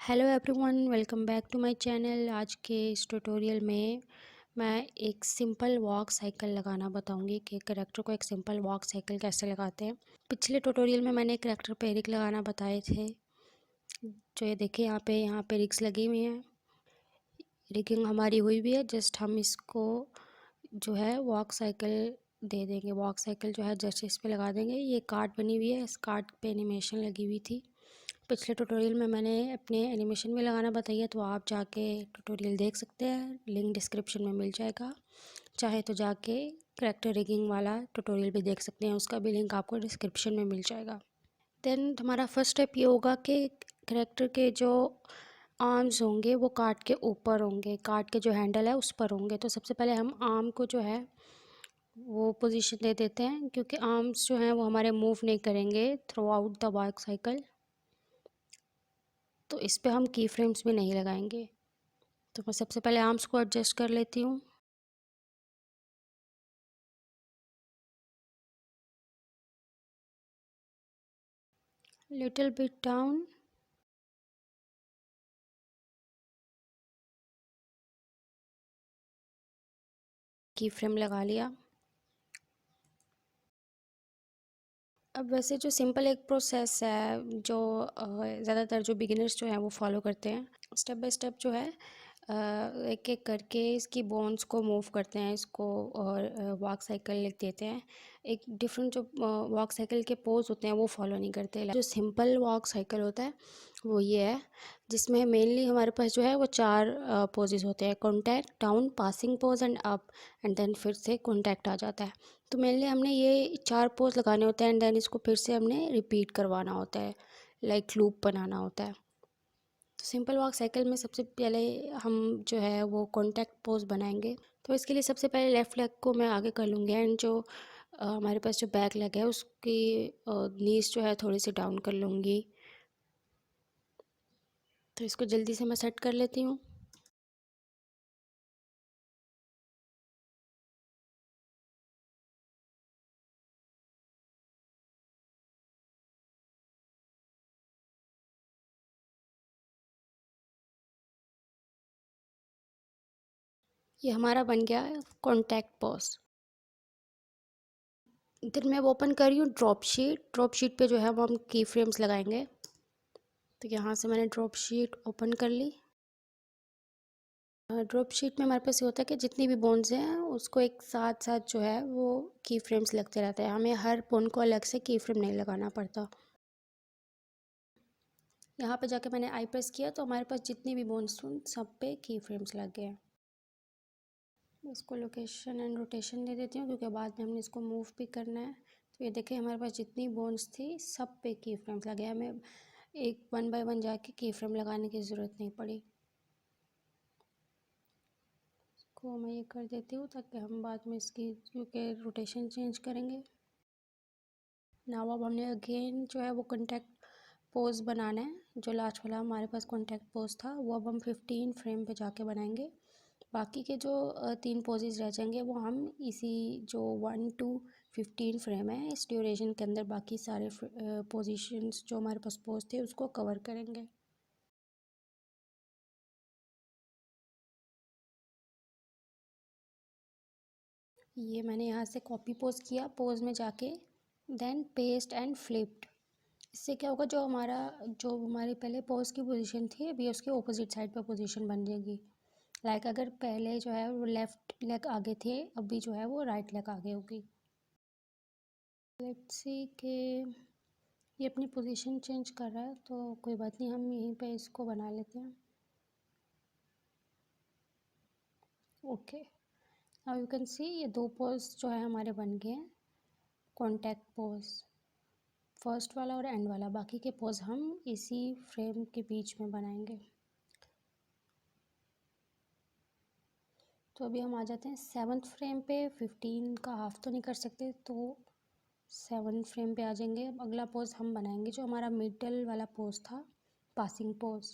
Hello everyone, welcome back to my channel. आज के इस ट्यूटोरियल में मैं एक सिंपल वॉक साइकिल लगाना बताऊंगी कि करैक्टर को एक सिंपल वॉक साइकिल कैसे लगाते हैं। पिछले ट्यूटोरियल में मैंने करैक्टर पे रिग लगाना बताए थे, जो ये देखिए यहाँ पे रिग्स लगी हुई हैं। रिगिंग हमारी हुई भी है, जस्ट हम इसको जो है वॉक साइकिल दे देंगे। वॉक साइकिल जो है जस्ट इस पे लगा देंगे। ये कार्ड बनी हुई है, इस कार्ड पे एनिमेशन लगी हुई थी। पिछले ट्यूटोरियल में मैंने अपने एनिमेशन में लगाना बताई है, तो आप जाके ट्यूटोरियल देख सकते हैं, लिंक डिस्क्रिप्शन में मिल जाएगा। चाहे तो जाके करैक्टर रिगिंग वाला ट्यूटोरियल भी देख सकते हैं, उसका भी लिंक आपको डिस्क्रिप्शन में मिल जाएगा। देन हमारा फर्स्ट स्टेप ये होगा कि करैक्टर के जो आर्म्स होंगे वो कार्ड के ऊपर होंगे, कार्ड के जो हैंडल है उस पर होंगे। तो सबसे पहले हम आर्म को जो है वो पोजीशन दे देते हैं, क्योंकि आर्म्स जो हैं वो हमारे मूव नहीं करेंगे through out the walk cycle, तो इस पे हम की फ्रेम्स भी नहीं लगाएंगे। तो मैं सबसे पहले आर्म्स को एडजस्ट कर लेती हूँ। Little bit down. की फ्रेम लगा लिया। अब वैसे जो सिंपल एक प्रोसेस है जो ज़्यादातर जो बिगिनर्स जो हैं वो फॉलो करते हैं, स्टेप बाय स्टेप जो है एक एक करके इसकी बोन्स को मूव करते हैं इसको, और वॉक साइकिल लिख देते हैं। एक डिफरेंट जो वॉक साइकिल के पोज होते हैं वो फॉलो नहीं करते। जो सिंपल वॉक साइकिल होता है वो ये है, जिसमें मेनली हमारे पास जो है वो चार पोजेस होते हैं: contact, down, passing pose and up, and then फिर से कॉन्टैक्ट आ जाता है। तो मेनली हमने ये चार पोज लगाने होते हैं, एंड देन इसको फिर से हमने रिपीट करवाना होता है, लाइक लूप बनाना होता है। तो सिंपल वॉक साइकिल में सबसे पहले हम जो है वो कॉन्टैक्ट पोज बनाएंगे। तो इसके लिए सबसे पहले लेफ़्ट लेग को मैं आगे कर लूँगी, एंड जो हमारे पास जो बैक लेग है उसकी नीज जो है थोड़ी सी डाउन कर लूँगी। तो इसको जल्दी से मैं सेट कर लेती हूँ। ये हमारा बन गया है कॉन्टैक्ट पोज। फिर मैं वो ओपन कर रही हूँ ड्रॉप शीट। ड्रॉप शीट पे जो है वो हम की फ्रेम्स लगाएंगे। तो यहाँ से मैंने ड्रॉप शीट ओपन कर ली। ड्रॉप शीट में हमारे पास ये होता है कि जितनी भी बोन्स हैं उसको एक साथ साथ जो है वो की फ्रेम्स लगते रहते हैं, हमें हर बोन को अलग से की फ्रेम नहीं लगाना पड़ता। यहाँ पे जाके मैंने आई प्रेस किया तो हमारे पास जितनी भी बोन्स थी सब पे की फ्रेम्स लग गए हैं। इसको लोकेशन एंड रोटेशन दे देती हूँ, क्योंकि बाद में हमने इसको मूव भी करना है। तो ये देखिए हमारे पास जितनी बोन्स थी सब पे की फ्रेम्स लगे, हमें एक वन बाय वन जाके की फ्रेम लगाने की ज़रूरत नहीं पड़ी। को मैं ये कर देती हूँ ताकि हम बाद में इसकी क्योंकि रोटेशन चेंज करेंगे। नाउ अब हमने अगेन जो है वो कॉन्टैक्ट पोज बनाना है। जो लास्ट वाला हमारे पास कॉन्टैक्ट पोज था वो अब हम 15 फ्रेम पे जाके बनाएंगे। बाकी के जो 3 पोजेज रह जाएंगे वो हम इसी जो 1 to 15 फ्रेम है इस ड्यूरेशन के अंदर बाकी सारे पोजीशंस जो हमारे पास पोज थे उसको कवर करेंगे। ये मैंने यहाँ से कॉपी पोज किया, पोज में जाके देन पेस्ट एंड फ्लिप्ड। इससे क्या होगा, जो हमारी पहले पोज की पोजीशन थी अभी उसके ऑपोजिट साइड पर पोजीशन बन जाएगी। लाइक अगर पहले जो है वो लेफ़्ट लेग आगे थे, अभी जो है वो राइट लेग आगे होगी। लेट्स सी कि ये अपनी पोजीशन चेंज कर रहा है, तो कोई बात नहीं, हम यहीं पे इसको बना लेते हैं। Okay, now you can see ये 2 पोज जो है हमारे बन गए हैं। कॉन्टैक्ट पोज फर्स्ट वाला और एंड वाला, बाकी के पोज हम इसी फ्रेम के बीच में बनाएंगे। तो अभी हम आ जाते हैं 7th फ्रेम पे। 15 का हाफ तो नहीं कर सकते, तो 7th फ्रेम पे आ जाएंगे। अब अगला पोज हम बनाएंगे जो हमारा मिडल वाला पोज था, पासिंग पोज,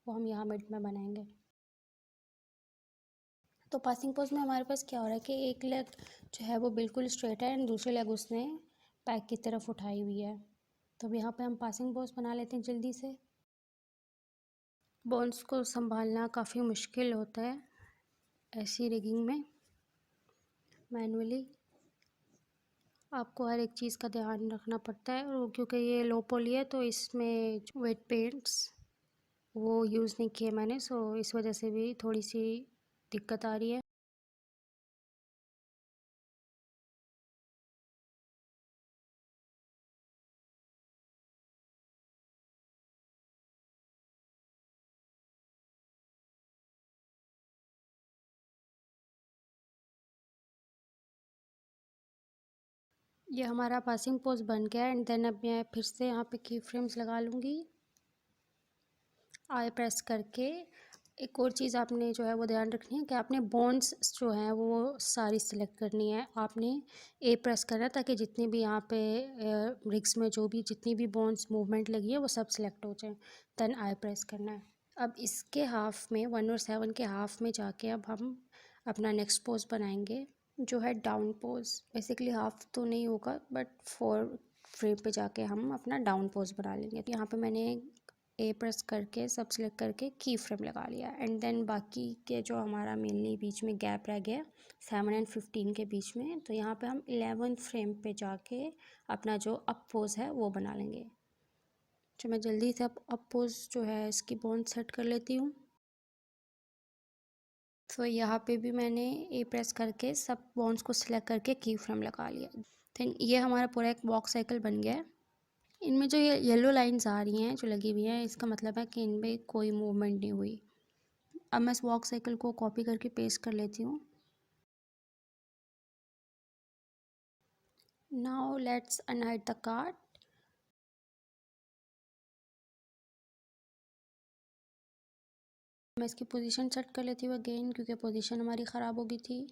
वो हम यहाँ मिड में बनाएंगे। तो पासिंग पोज में हमारे पास क्या हो रहा है कि एक लेग जो है वो बिल्कुल स्ट्रेट है एंड दूसरी लेग उसने बैक की तरफ उठाई हुई है। तो अब यहाँ पे हम पासिंग पोज बना लेते हैं जल्दी से। बोन्स को संभालना काफ़ी मुश्किल होता है ऐसी रिगिंग में। मैनुअली आपको हर एक चीज़ का ध्यान रखना पड़ता है, और क्योंकि ये लो पॉली है तो इसमें वेट पेंट्स वो यूज़ नहीं किए मैंने, सो इस वजह से भी थोड़ी सी दिक्कत आ रही है। ये हमारा पासिंग पोज बन गया है, एंड देन अब मैं फिर से यहाँ पे की फ्रेम्स लगा लूँगी आई प्रेस करके। एक और चीज़ आपने जो है वो ध्यान रखनी है कि आपने बॉन्ड्स जो हैं वो सारी सिलेक्ट करनी है। आपने ए प्रेस करना है ताकि जितनी भी यहाँ पे रिग्स में जो भी जितनी भी बॉन्ड्स मूवमेंट लगी है वो सब सिलेक्ट हो जाए। देन आई प्रेस करना है। अब इसके हाफ में 1 और 7 के हाफ में जाके अब हम अपना नेक्स्ट पोज बनाएंगे जो है डाउन पोज। बेसिकली हाफ तो नहीं होगा बट 4 फ्रेम पे जाके हम अपना डाउन पोज बना लेंगे। तो यहाँ पे मैंने ए प्रेस करके सब सिलेक्ट करके की फ्रेम लगा लिया, एंड देन बाकी के जो हमारा मेनली बीच में गैप रह गया 7 और 15 के बीच में, तो यहाँ पे हम 11 फ्रेम पे जाके अपना जो अप पोज है वो बना लेंगे। तो मैं जल्दी से अप पोज जो है इसकी बॉन्ड सेट कर लेती हूँ। तो यहाँ पे भी मैंने ए प्रेस करके सब बॉन्ड्स को सिलेक्ट करके की फ्रेम लगा लिया। देन ये हमारा पूरा एक वॉक साइकिल बन गया है। इनमें जो ये येलो लाइंस आ रही हैं जो लगी हुई हैं, इसका मतलब है कि इनमें कोई मूवमेंट नहीं हुई। अब मैं इस वॉक साइकिल को कॉपी करके पेस्ट कर लेती हूँ। Now let's unhide the card. मैं इसकी पोजीशन सेट कर लेती हूँ अगेन, क्योंकि पोजीशन हमारी ख़राब हो गई थी।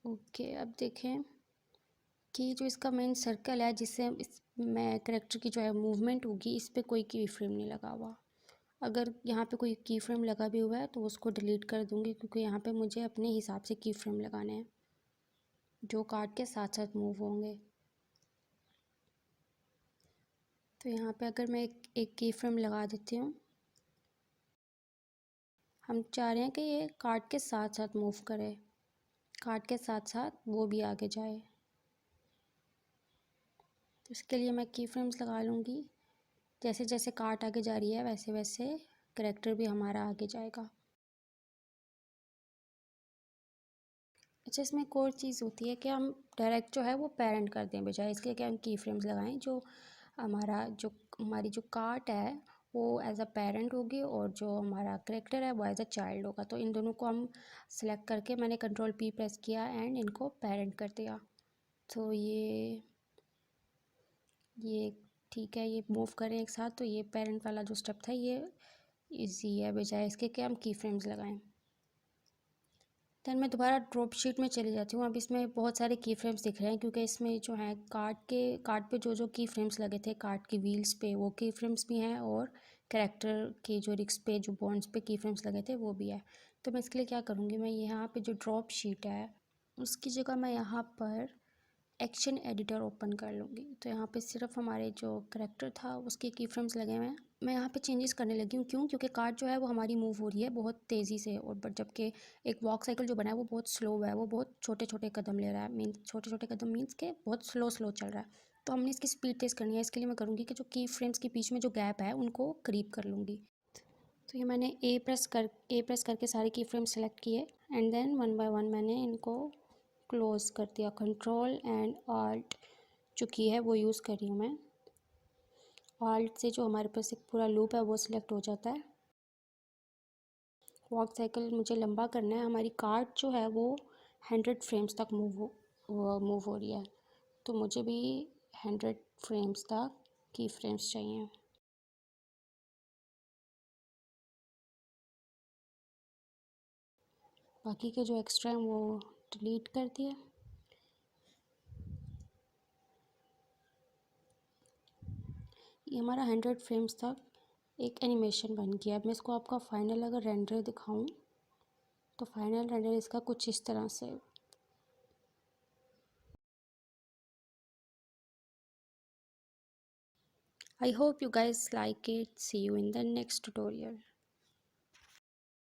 ओके, अब देखें कि जो इसका मेन सर्कल है जिससे इस में करेक्टर की जो है मूवमेंट होगी, इस पर कोई की फ्रेम नहीं लगा हुआ। अगर यहाँ पे कोई की फ्रेम लगा भी हुआ है तो उसको डिलीट कर दूँगी, क्योंकि यहाँ पे मुझे अपने हिसाब से की फ्रेम लगाने हैं जो कार्ड के साथ साथ मूव होंगे। तो यहाँ पे अगर मैं एक की फ्रेम लगा देती हूँ, हम चाह रहे हैं कि ये कार्ड के साथ साथ मूव करे, कार्ड के साथ साथ वो भी आगे जाए। तो इसके लिए मैं की फ्रेम्स लगा लूँगी। जैसे जैसे कार्ड आगे जा रही है वैसे वैसे करेक्टर भी हमारा आगे जाएगा। अच्छा, इसमें एक और चीज़ होती है कि हम डायरेक्ट जो है वो पेरेंट कर दें, बजाय इसके कि हम की फ्रेम्स लगाएं। जो हमारी जो कार्ड है वो एज अ पेरेंट होगी, और जो हमारा करेक्टर है वो एज अ चाइल्ड होगा। तो इन दोनों को हम सेलेक्ट करके मैंने कंट्रोल पी प्रेस किया एंड इनको पेरेंट कर दिया। तो ये ठीक है, ये मूव करें एक साथ। तो ये पेरेंट वाला जो स्टेप था ये इजी है, बजाय इसके कि हम की फ्रेम्स लगाएं। देन मैं दोबारा ड्रॉप शीट में चली जाती हूँ। अब इसमें बहुत सारे की फ्रेम्स दिख रहे हैं, क्योंकि इसमें जो है कार्ड पे जो की फ्रेम्स लगे थे कार्ड की व्हील्स पे, वो की फ्रेम्स भी हैं, और कैरेक्टर की जो रिक्स पे जो बॉन्ड्स पे की फ्रेम्स लगे थे वो भी है। तो मैं इसके लिए क्या करूँगी, मैं यहाँ पे जो ड्रॉप शीट है उसकी जगह मैं यहाँ पर एक्शन एडिटर ओपन कर लूँगी। तो यहाँ पे सिर्फ हमारे जो करेक्टर था उसके की फ्रेम्स लगे हुए हैं। मैं यहाँ पे चेंजेस करने लगी हूँ, क्यों? क्योंकि कार्ड जो है वो हमारी मूव हो रही है बहुत तेज़ी से, और बट जबकि एक वॉक साइकिल जो बना है वो बहुत स्लो है, वो बहुत छोटे छोटे कदम ले रहा है। मीन छोटे छोटे कदम मीन्स के बहुत स्लो स्लो चल रहा है। तो हमने इसकी स्पीड तेज़ करनी है। इसके लिए मैं करूँगी कि जो की फ्रेम्स के बीच में जो गैप है उनको करीब कर लूँगी। तो ये मैंने ए प्रेस करके सारे की फ्रेम सेलेक्ट किए, एंड देन 1 बाय 1 मैंने इनको क्लोज़ कर दिया। कंट्रोल एंड ऑल्ट जो की है वो यूज़ कर रही हूँ मैं। ऑल्ट से जो हमारे पास एक पूरा लूप है वो सिलेक्ट हो जाता है। वॉक साइकिल मुझे लंबा करना है। हमारी कार्ड जो है वो 100 फ्रेम्स तक मूव हो रही है, तो मुझे भी 100 फ्रेम्स तक की फ्रेम्स चाहिए। बाकी के जो एक्स्ट्रा हैं वो डिलीट कर दिए। ये हमारा 100 फ्रेम्स तक एक एनिमेशन बन गया। अब मैं इसको आपका फाइनल अगर रेंडर दिखाऊं तो फाइनल रेंडर इसका कुछ इस तरह से। I hope you guys like it. See you in the next tutorial.